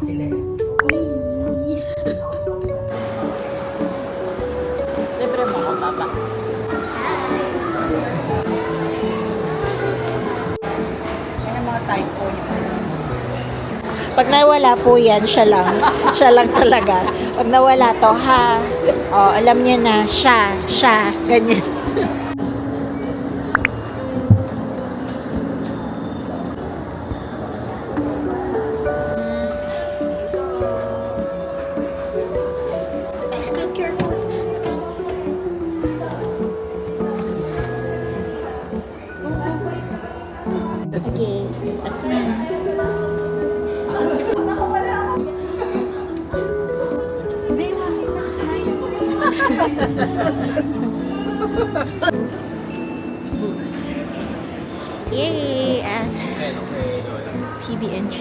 sila. Libre mo ako, Papa. Yan ang mga typo niya. Pag nawala po yan, siya lang. Siya lang talaga. Pag nawala to, ha? Oh, alam niya na, siya, ganyan. Skincare food. Okay, Asmin. May wakit na smile. Yay! PB&J.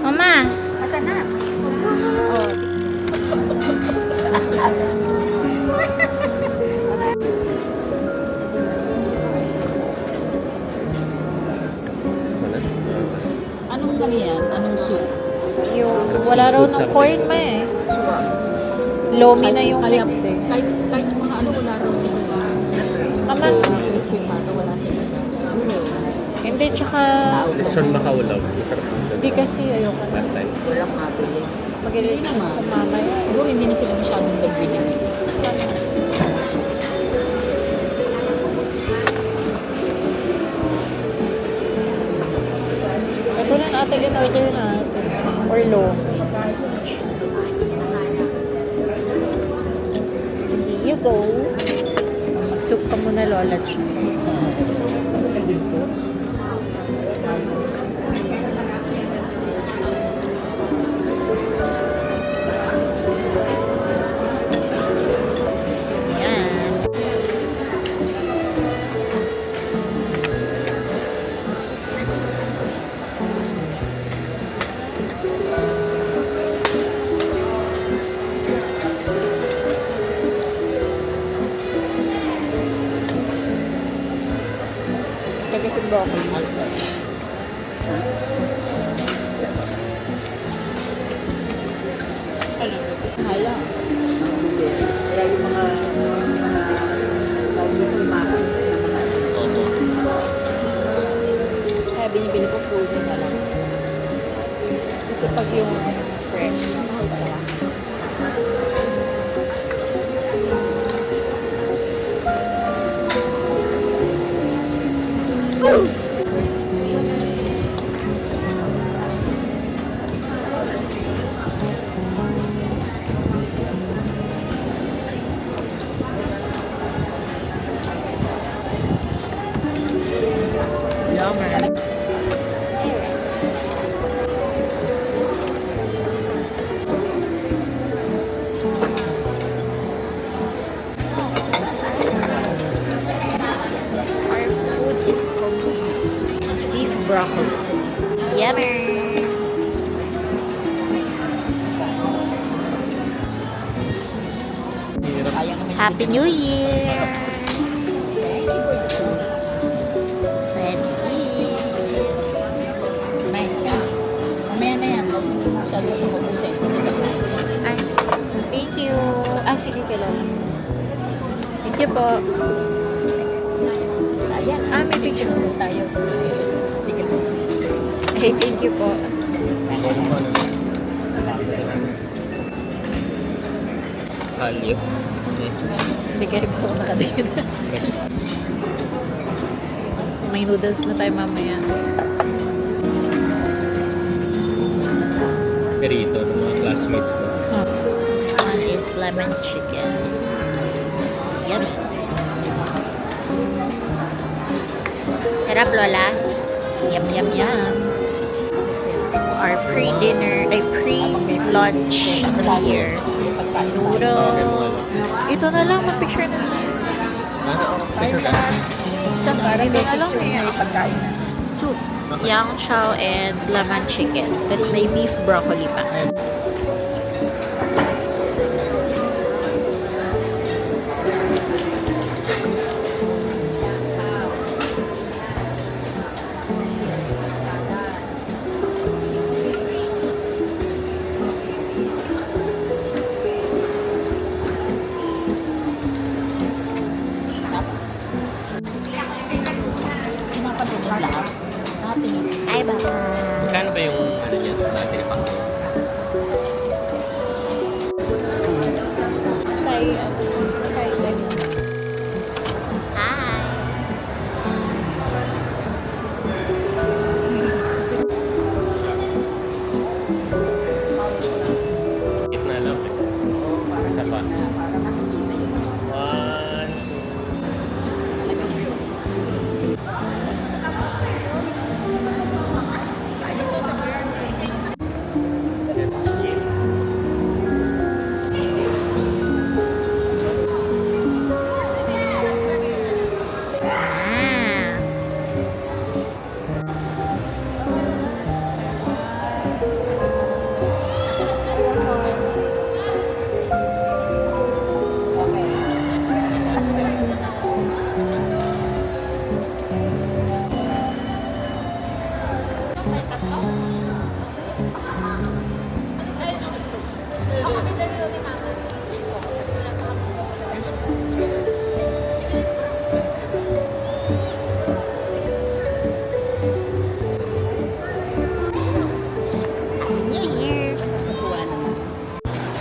Mama! Asan na? Oh, Anong ganyan? Anong soup? yung wala raw ng corn ma eh. Lomi na yung Kaya- mix eh. Kahit yung mga ano, wala daw sila. Mama, Crispy pato, wala sila. hindi tsaka Lechon makaulaw. Masarap. hindi kasi ayoko na. Last time. Walang mabili. Magilit Hindi naman. kung mamaya. Siguro hindi na sila masyadong nagbili-bili. Ito na natin in-order natin. Or lomi. Here you go. Mag-soup ka muna, Lola Chu. Yan. Taga si broccoli. Hala. Kaya yung mga sabi ko yung makis na mga kaya binibili ko frozen na lang. Kasi pag yung fresh, mahal talaga. Our food is complete. Beef broccoli. Yummers! Sayang naman yung Happy New Year! Let's eat! kumain ka. Mamaya na yan. Huwag mo masyado ito mabusin kasi kapag Ay, thank you. Ah, sige ka lang. Thank you po. ayan. Ah, may picture. tayo. Tigil mo. Hey, thank you po. Kalyo. Hindi kayo gusto ko nakatingin. May noodles na tayo mamaya. Perito ng mga classmates ko. This one is lemon chicken. Yummy. Sarap, Lola. Yum, yum, yum. Our pre-dinner, ay pre-lunch here. Noodles. Ito na lang, mag-picture na lang. Ha? Picture ka? Isang ito na lang eh. pagkain na. Soup. Yang chow and lemon chicken. Tapos may beef broccoli pa. Bye-bye. Magkano ba yung ano niya? Battery pack niya? Sky Deck. Hi. Gitna lang eh. Isa pa. One, Ah. New Year.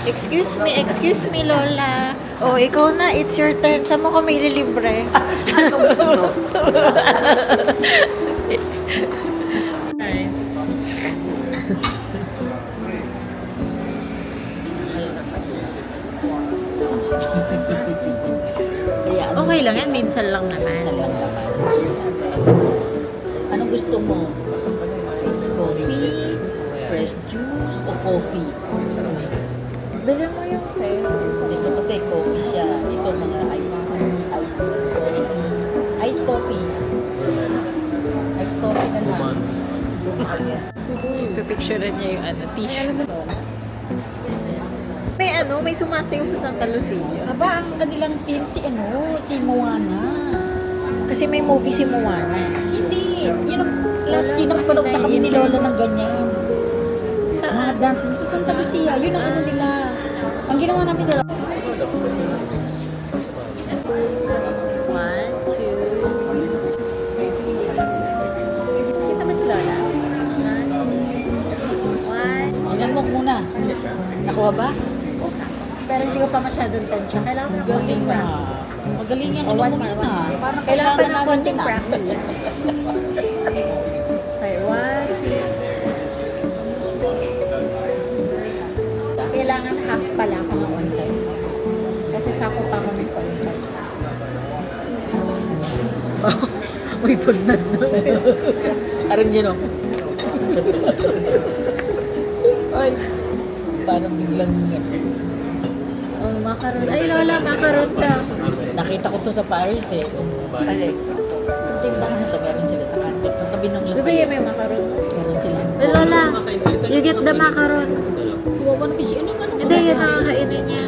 Excuse me, Lola. Oh, ikaw na, it's your turn. Saan mo kami ililibre? Ayan. Okay lang yan, minsan lang naman. Minsan lang naman. Anong gusto mo? Ice coffee, fresh juice, o coffee? Bilhin mo yung sa'yo. Ito kasi coffee siya. Ito mga ice coffee. Ice coffee. Ice coffee na lang. Pipicturean niya yung t-shirt. May sumasayaw sa Santa Lucia. Aba, ang kanilang team si Moana. Kasi may movie si Moana. Hindi. Yun ang last year nakapanood na kami ni Lola ng ganyan. Mga Saan? dance sa Santa Lucia. Yun ang ano nila. Ang ginawa namin nila. 1, 2, 3. Kita ba si Lola? 1. Ilan mo muna. Nakuha ba? Pero hindi ko pa masyadong tansya. Kailangan mo ng konting Galing na. practice. Magaling yan. O, Ano one mo more, muna. one more. Parang Kailangan pa ng namin konting din, ah. practice. Okay, 1, 2. Kailangan half pala ako ng on time. Kasi sako pa ako ng on time. Uy, pag na. Aram niyo no? Ay, parang biglang Oh, makaroon. Ay, Lola, makaroon ka. nakita ko to sa Paris eh. Balik. Tindahan na to, meron sila sa kanto. Sa tabi ng Bibigyan Lafayette. mo yung makaroon. Meron sila. Ay, Lola, you get the macaron. Tuwa na bisi. Ano? Hindi, yun ang kakainin niya.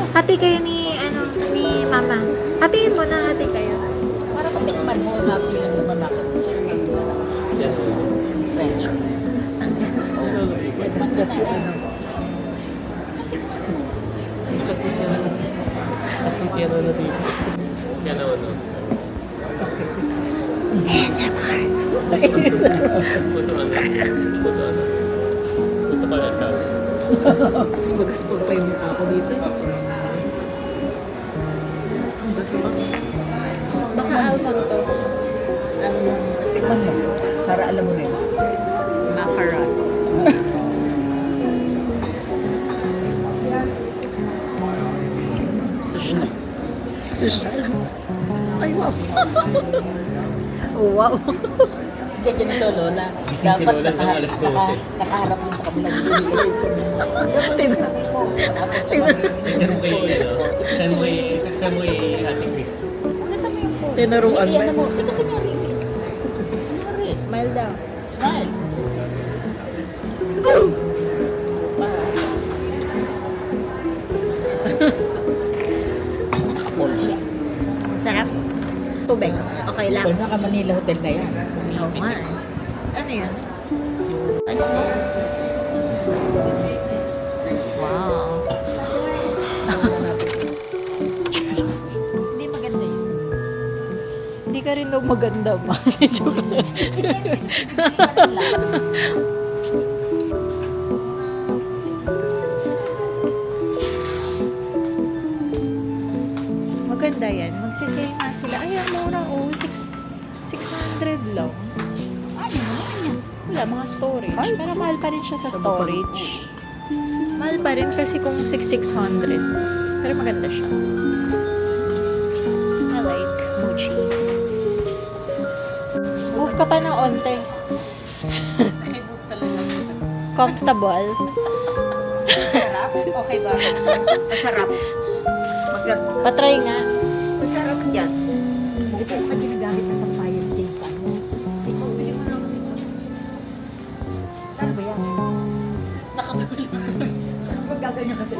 Hati kayo ni Mama. Hatiin mo na, hati kayo. Para patikman mo, happy lang naman makita siya. Yes. French. Kasi Piano na dito. Piano ano? ASMR. Puto ano? Puto ano? Puto pala siya. Magaspag pa yung mukha ko dito. Baka almond to. Tikman mo. Para alam mo rin. Macaron. Social. Ay, wow. Oh, wow. Kasi ganito, Lola. Gising si Lola ng alas 12. Nakaharap yun sa kabilang gilid. Dapat mo. Diyan mo kay, saan mo kay Ate Chris? Tinaruan Hindi, ba? ano mo. Ito kunyari. Kunyari. Smile daw. Smile. Nakapol siya. Sarap. Tubig. Okay lang. Kung naka Manila Hotel na yan. Oo nga. Ano yan? What's this? Wow. Hindi maganda yun. Hindi ka rin daw daw maganda ma. Joke lang. Maganda yan. Magsisale nga sila. Ay, ang mura oh. 600 lang. Ano naman yan? Wala, mga storage. Pero mahal pa rin siya sa storage. Mahal pa rin kasi kung 6,600. Pero maganda siya. I like Muji. Move ka pa ng onte. Comfortable. Masarap? Okay ba? Masarap. Maganda. Patry nga. Masarap yan. Ito yung ginagamit sa sampayan sinsa. Ito, bili mo lang ito. Ano ba yan? Nakatulog. Ano ba gaganyan kasi?